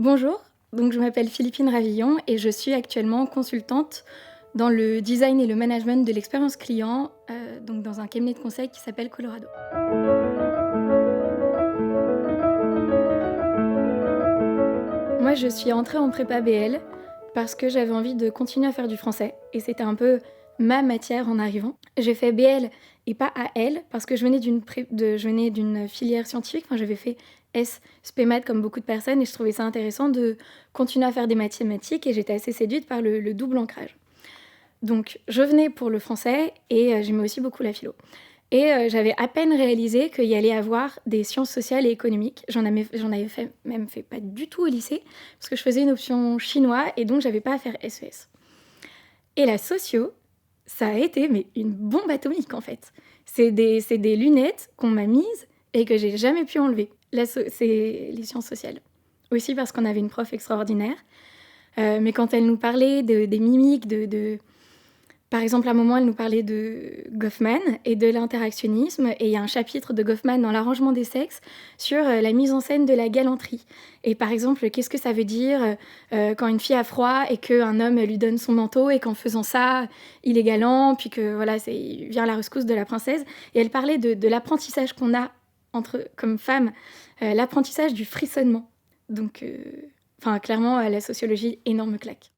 Bonjour, donc je m'appelle Philippine Ravillon et je suis actuellement consultante dans le design et le management de l'expérience client, donc dans un cabinet de conseil qui s'appelle Colorado. Moi, je suis entrée en prépa BL parce que j'avais envie de continuer à faire du français et c'était un peu ma matière en arrivant. J'ai fait BL et pas AL parce que je venais d'une filière scientifique, enfin j'avais fait S spé maths comme beaucoup de personnes et je trouvais ça intéressant de continuer à faire des mathématiques et j'étais assez séduite par le double ancrage. Donc je venais pour le français et j'aimais aussi beaucoup la philo. Et j'avais à peine réalisé qu'il y allait avoir des sciences sociales et économiques. J'en avais fait pas du tout au lycée, parce que je faisais une option chinois et donc j'avais pas à faire SES. Et la socio, ça a été mais une bombe atomique en fait. C'est des lunettes qu'on m'a mises et que j'ai jamais pu enlever. C'est les sciences sociales. Aussi parce qu'on avait une prof extraordinaire, mais quand elle nous parlait des mimiques, par exemple, à un moment, elle nous parlait de Goffman et de l'interactionnisme, et il y a un chapitre de Goffman dans l'arrangement des sexes sur la mise en scène de la galanterie. Et par exemple, qu'est-ce que ça veut dire quand une fille a froid et qu'un homme lui donne son manteau et qu'en faisant ça, il est galant, puis que voilà, il vient à la rescousse de la princesse. Et elle parlait de l'apprentissage qu'on a comme femme, l'apprentissage du frissonnement. Donc, clairement, la sociologie, énorme claque.